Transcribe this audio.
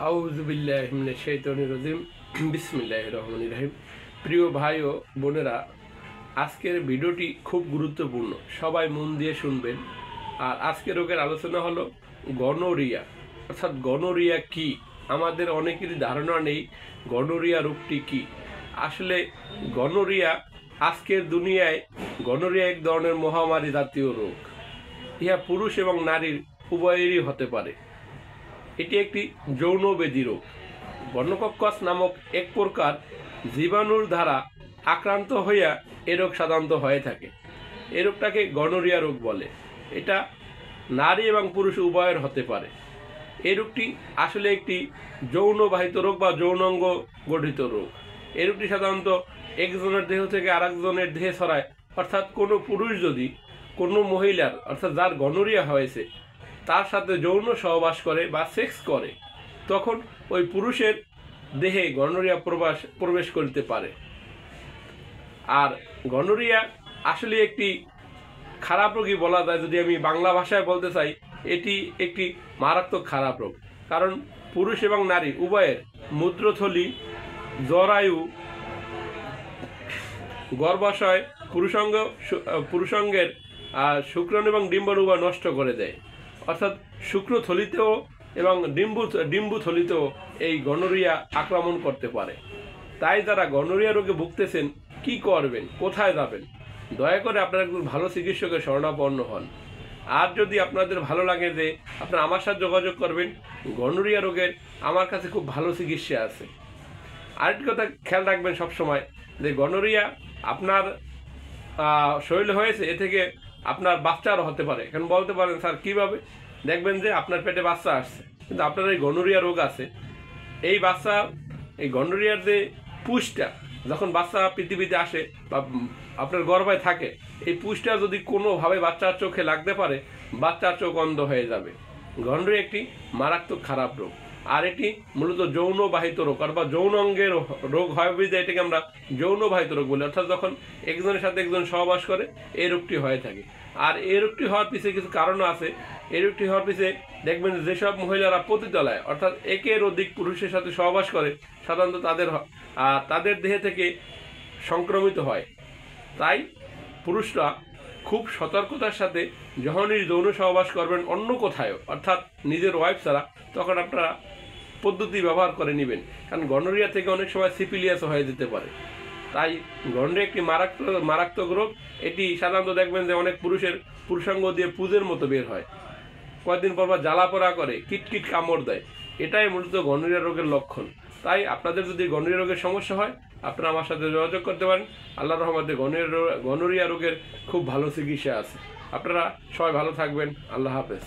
আউযুবিল্লাহি মিনাশ শাইতানির রাজিম বিসমিল্লাহির রহমানির রহিম। প্রিয় ভাই ও বোনেরা, আজকের ভিডিওটি খুব গুরুত্বপূর্ণ, সবাই মন দিয়ে শুনবেন। আর আজকের রোগের আলোচনা হলো গনোরিয়া। অর্থাৎ গনোরিয়া কি? আমাদের অনেকেরই ধারণা নেই গনোরিয়া রোগটি কি। আসলে গনোরিয়া আজকের দুনিয়ায় গনোরিয়া এক ধরনের মহামারী জাতীয় রোগ। ইহা পুরুষ এবং নারীর উভয়েরই হতে পারে। এটি একটি যৌন ব্যাধি রোগ। গনোকক্কাস নামক এক প্রকার জীবাণুর দ্বারা আক্রান্ত হইয়া এ রোগ সাধারণত হয়ে থাকে। এ রোগটাকে গনোরিয়া রোগ বলে। এটা নারী এবং পুরুষ উভয়ের হতে পারে। এই রোগটি আসলে একটি যৌনবাহিত রোগ বা যৌনাঙ্গ গঠিত রোগ। এই রোগটি সাধারণত একজনের দেহ থেকে আরেকজনের দেহে ছড়ায়। অর্থাৎ কোনো পুরুষ যদি কোনো মহিলার অর্থাৎ যার গনোরিয়া হয়েছে তার সাথে যৌন সহবাস করে বা সেক্স করে, তখন ওই পুরুষের দেহে গনোরিয়া প্রবেশ করতে পারে। আর গনোরিয়া আসলে একটি খারাপ রোগই বলা যায়। যদি আমি বাংলা ভাষায় বলতে চাই, এটি একটি মারাত্মক খারাপ রোগ। কারণ পুরুষ এবং নারী উভয়ের মূত্রথলি, জরায়ু, গর্ভাশয়, পুরুষাঙ্গের শুক্রাণু এবং ডিম্বাণু নষ্ট করে দেয়। অর্থাৎ শুক্রথলিতেও এবং ডিম্বুথলিতেও এই গনোরিয়া আক্রমণ করতে পারে। তাই যারা গনোরিয়া রোগে ভুগতেছেন, কি করবেন, কোথায় যাবেন? দয়া করে আপনারা একটু ভালো চিকিৎসকের শরণাপন্ন হন। আর যদি আপনাদের ভালো লাগে যে আপনারা আমার সাথে যোগাযোগ করবেন, গনোরিয়া রোগের আমার কাছে খুব ভালো চিকিৎসা আছে। আরেকটি কথা খেয়াল রাখবেন সবসময়, যে গনোরিয়া আপনার শরীরে হয়েছে, এ থেকে আপনার বাচ্চারও হতে পারে। এখন বলতে পারেন স্যার কীভাবে? দেখবেন যে আপনার পেটে বাচ্চা আসছে, কিন্তু আপনার এই গনোরিয়া রোগ আছে। এই গনোরিয়ার যে পুষ্টা, যখন বাচ্চা পৃথিবীতে আসে বা আপনার গর্ভে থাকে, এই পুষ্টা যদি কোনোভাবে বাচ্চার চোখে লাগতে পারে, বাচ্চার চোখ অন্ধ হয়ে যাবে। গনোরিয়া একটি মারাত্মক খারাপ রোগ। আর এটি মূলত যৌনবাহিত রোগ অথবা যৌন অঙ্গের রোগ হয় বুঝতে এটাকে আমরা যৌনবাহিত রোগ বলি। অর্থাৎ যখন একজনের সাথে একজন সহবাস করে এই রোগটি হয়ে থাকে। আর এই রোগটি হওয়ার পিছিয়ে কিছু কারণ আছে। এই রোগটি হওয়ার পিছিয়ে দেখবেন যেসব মহিলারা পতিতলায় অর্থাৎ একের অধিক পুরুষের সাথে সহবাস করে, সাধারণত তাদের দেহে থেকে সংক্রমিত হয়। তাই পুরুষরা খুব সতর্কতার সাথে যখনই যৌন সহবাস করবেন অন্য কোথায়ও, অর্থাৎ নিজের ওয়াইফ ছাড়া, তখন আপনারা পদ্ধতি ব্যবহার করে নেবেন। কারণ গনোরিয়া থেকে অনেক সময় সিফিলিয়াস হয়ে যেতে পারে। তাই গনোরিয়া একটি মারাত্মক রোগ। এটি সাধারণত দেখবেন যে অনেক পুরুষাঙ্গ দিয়ে পুজের মতো বের হয়, কয়েকদিন পর জ্বালা পোড়া করে, কিটকিট কামড় দেয়। এটাই মূলত গনোরিয়া রোগের লক্ষণ। তাই আপনাদের যদি গনোরিয়া রোগের সমস্যা হয়, আপনারা আমার সাথে যোগাযোগ করতে পারেন। আল্লাহর রহমতে গনোরিয়া রোগের খুব ভালো চিকিৎসা আছে। আপনারা সবাই ভালো থাকবেন। আল্লাহ হাফেজ।